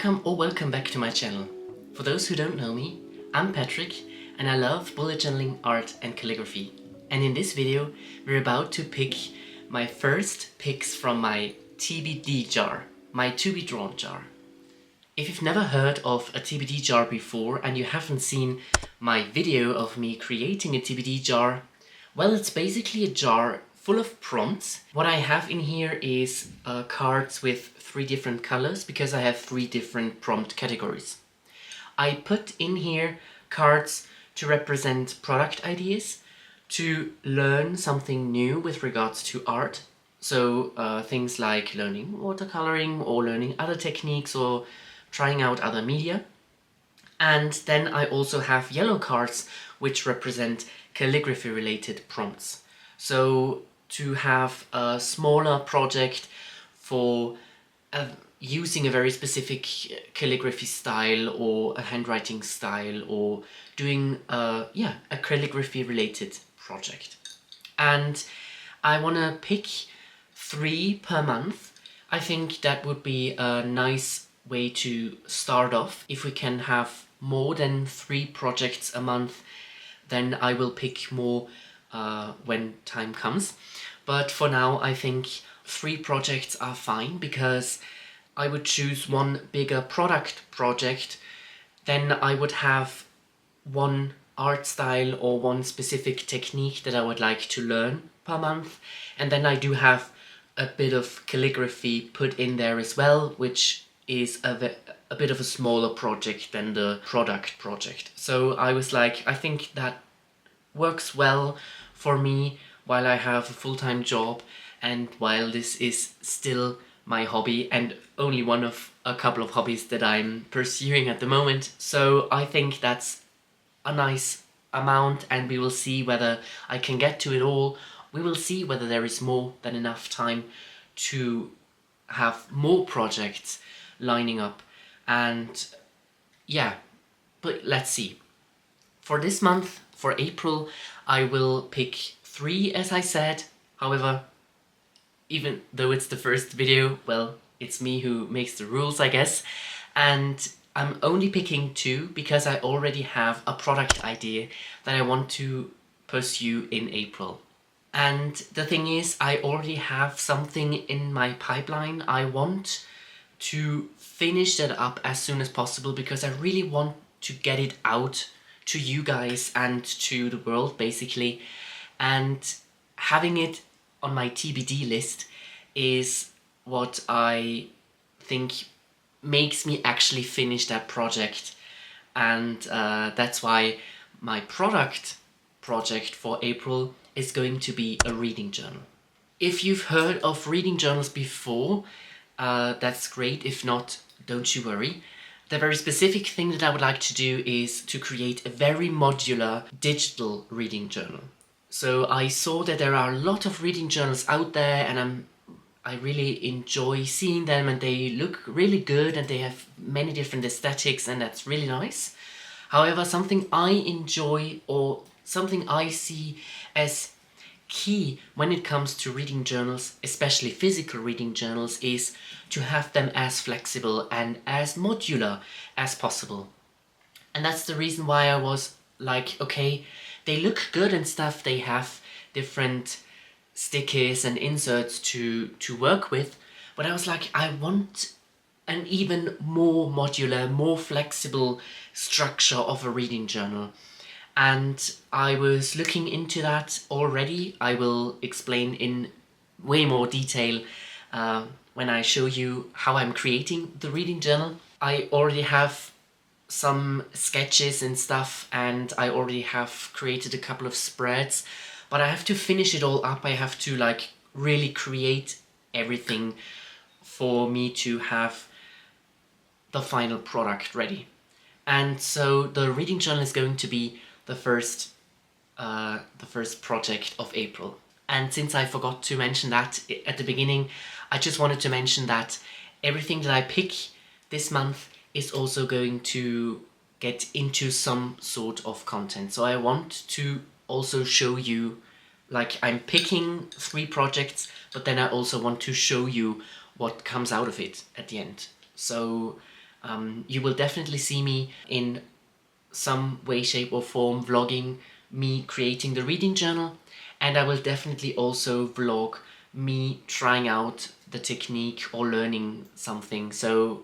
Welcome back to my channel. For those who don't know me, I'm Patrick and I love bullet journaling, art and calligraphy. And in this video we're about to pick my first picks from my TBD jar, my to be drawn jar. If you've never heard of a TBD jar before and you haven't seen my video of me creating a TBD jar, well, it's basically a jar full of prompts. What I have in here is cards with 3 different colors because I have 3 different prompt categories. I put in here cards to represent product ideas, to learn something new with regards to art. So things like learning watercoloring or learning other techniques or trying out other media. And then I also have yellow cards which represent calligraphy-related prompts. So to have a smaller project for using a very specific calligraphy style or a handwriting style or doing a calligraphy-related project. And I want to pick 3 per month. I think that would be a nice way to start off. If we can have more than 3 projects a month, then I will pick more when time comes. But for now I think 3 projects are fine, because I would choose one bigger product project, then I would have one art style or one specific technique that I would like to learn per month, and then I do have a bit of calligraphy put in there as well, which is a bit of a smaller project than the product project. So I was like, I think that works well for me while I have a full-time job and while this is still my hobby and only one of a couple of hobbies that I'm pursuing at the moment. So I think that's a nice amount, and we will see whether I can get to it all. We will see whether there is more than enough time to have more projects lining up, and yeah, but let's see. For this month, for April, I will pick 3 as I said. However, even though it's the first video, well, it's me who makes the rules, I guess, and I'm only picking 2 because I already have a product idea that I want to pursue in April. And the thing is, I already have something in my pipeline. I want to finish that up as soon as possible because I really want to get it out to you guys and to the world, basically. And having it on my TBD list is what I think makes me actually finish that project. And that's why my product project for April is going to be a reading journal. If you've heard of reading journals before, that's great. If not, don't you worry. The very specific thing that I would like to do is to create a very modular digital reading journal. So I saw that there are a lot of reading journals out there, and I really enjoy seeing them, and they look really good and they have many different aesthetics, and that's really nice. However, something I enjoy or something I see as key when it comes to reading journals, especially physical reading journals, is to have them as flexible and as modular as possible. And that's the reason why I was like, okay, they look good and stuff, they have different stickers and inserts to work with, but I was like, I want an even more modular, more flexible structure of a reading journal. And I was looking into that already. I will explain in way more detail when I show you how I'm creating the reading journal. I already have some sketches and stuff, and I already have created a couple of spreads, but I have to finish it all up. I have to like really create everything for me to have the final product ready. And so the reading journal is going to be the first project of April. And since I forgot to mention that at the beginning, I just wanted to mention that everything that I pick this month is also going to get into some sort of content. So I want to also show you, like, I'm picking 3 projects, but then I also want to show you what comes out of it at the end. So You will definitely see me in some way, shape or form vlogging me creating the reading journal, and I will definitely also vlog me trying out the technique or learning something. So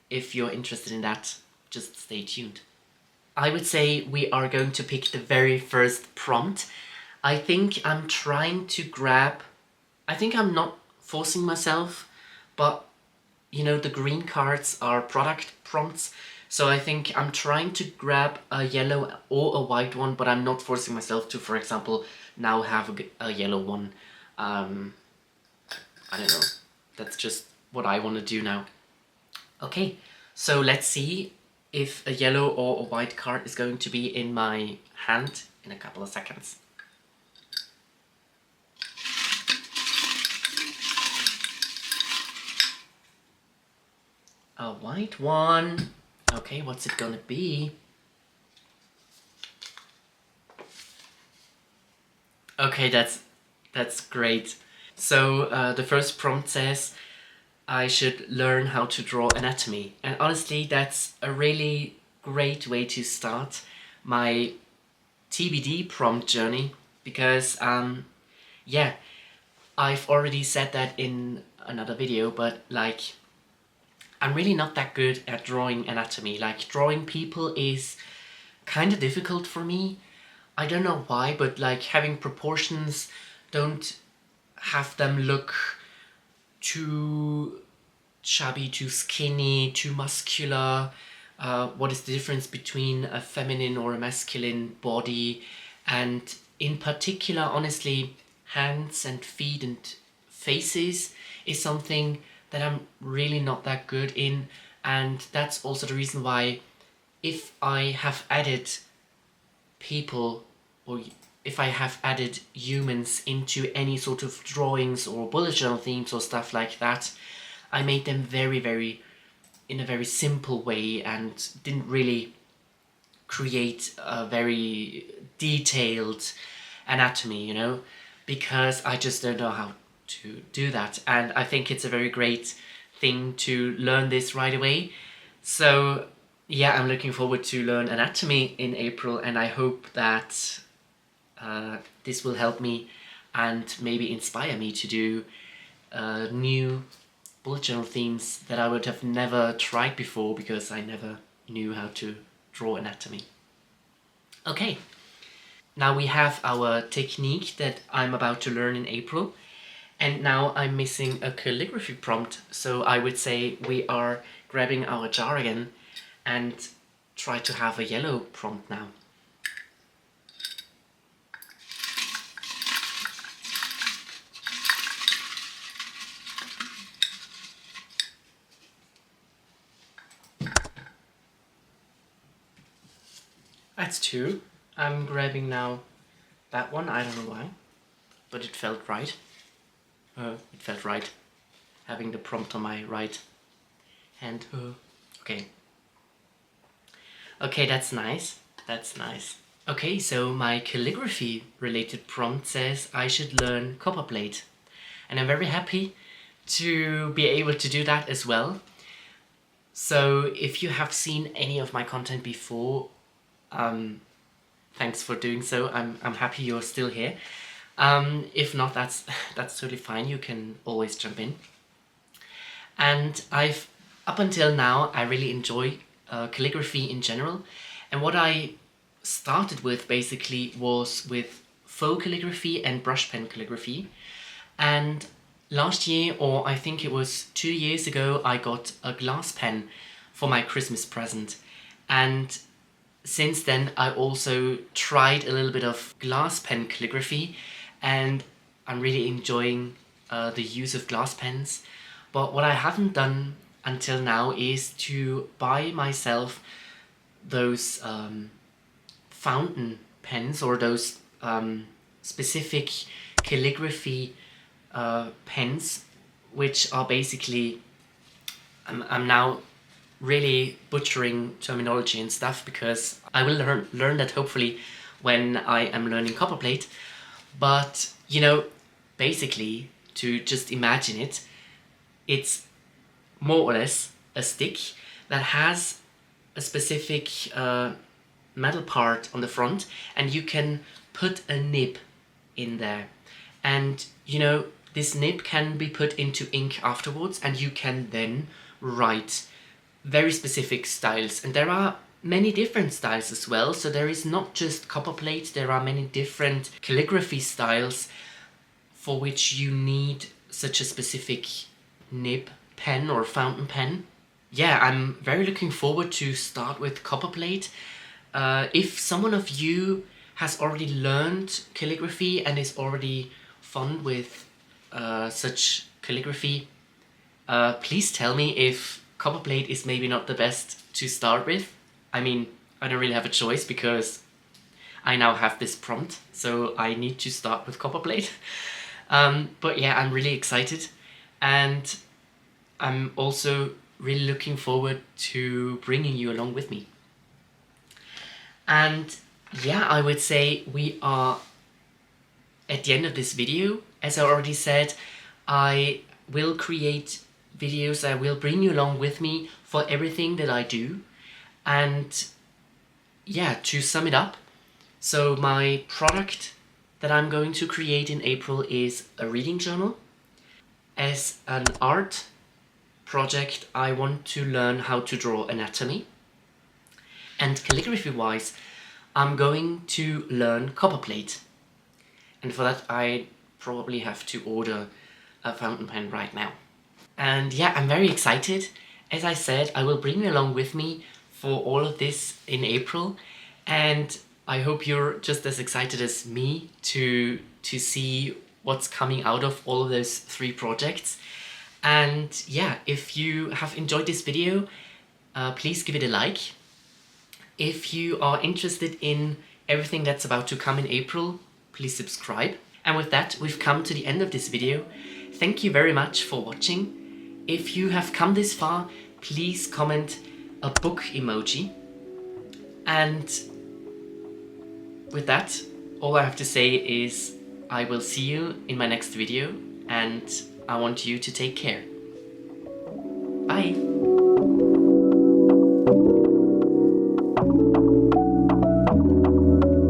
if you're interested in that, just stay tuned. I would say we are going to pick the very first prompt. I think I'm trying to grab, I think I'm not forcing myself, but you know, the green cards are product prompts. So I think I'm trying to grab a yellow or a white one, but I'm not forcing myself to, for example, now have a yellow one. I don't know. That's just what I want to do now. Okay, so let's see if a yellow or a white card is going to be in my hand in a couple of seconds. A white one. Okay, what's it gonna be? Okay, that's great. So the first prompt says I should learn how to draw anatomy, and honestly that's a really great way to start my TBD prompt journey, because yeah, I've already said that in another video, but like I'm really not that good at drawing anatomy. Like drawing people is kind of difficult for me. I don't know why, but like having proportions, don't have them look too chubby, too skinny, too muscular. What is the difference between a feminine or a masculine body? And in particular, honestly, hands and feet and faces is something that I'm really not that good in. And that's also the reason why if I have added people, or if I have added humans into any sort of drawings or bullet journal themes or stuff like that, I made them in a very simple way and didn't really create a very detailed anatomy, you know, because I just don't know how to do that. And I think it's a very great thing to learn this right away. So yeah, I'm looking forward to learn anatomy in April, and I hope that this will help me and maybe inspire me to do new bullet journal themes that I would have never tried before because I never knew how to draw anatomy. Okay, now we have our technique that I'm about to learn in April, and now I'm missing a calligraphy prompt, so I would say we are grabbing our jar again and try to have a yellow prompt now. That's two. I'm grabbing now that one, I don't know why, but it felt right. It felt right, having the prompt on my right hand. Okay. Okay, that's nice. That's nice. Okay, so my calligraphy related prompt says I should learn copperplate. And I'm very happy to be able to do that as well. So if you have seen any of my content before, thanks for doing so. I'm happy you're still here. If not, that's totally fine. You can always jump in. And up until now, I really enjoy calligraphy in general. And what I started with basically was with faux calligraphy and brush pen calligraphy. And last year, or I think it was 2 years ago, I got a glass pen for my Christmas present. And since then, I also tried a little bit of glass pen calligraphy, and I'm really enjoying the use of glass pens. But what I haven't done until now is to buy myself those fountain pens, or those specific calligraphy pens, which are basically, I'm now really butchering terminology and stuff because I will learn that hopefully when I am learning copperplate. But you know, basically, to just imagine it, it's more or less a stick that has a specific metal part on the front, and you can put a nib in there. And you know, this nib can be put into ink afterwards, and you can then write very specific styles. And there are many different styles as well, so there is not just copperplate, there are many different calligraphy styles for which you need such a specific nib pen or fountain pen. Yeah, I'm very looking forward to start with copperplate. If someone of you has already learned calligraphy and is already fond with such calligraphy, please tell me if copperplate is maybe not the best to start with. I mean, I don't really have a choice because I now have this prompt, so I need to start with copperplate. But yeah, I'm really excited, and I'm also really looking forward to bringing you along with me. And yeah, I would say we are at the end of this video. As I already said, I will create videos, I will bring you along with me for everything that I do. And yeah, to sum it up, so my product that I'm going to create in April is a reading journal. As an art project, I want to learn how to draw anatomy. And calligraphy-wise, I'm going to learn copperplate. And for that, I probably have to order a fountain pen right now. And yeah, I'm very excited. As I said, I will bring you along with me for all of this in April. And I hope you're just as excited as me to see what's coming out of all of those 3 projects. And yeah, if you have enjoyed this video, please give it a like. If you are interested in everything that's about to come in April, please subscribe. And with that, we've come to the end of this video. Thank you very much for watching. If you have come this far, please comment a book emoji. And with that, all I have to say is I will see you in my next video, and I want you to take care. Bye!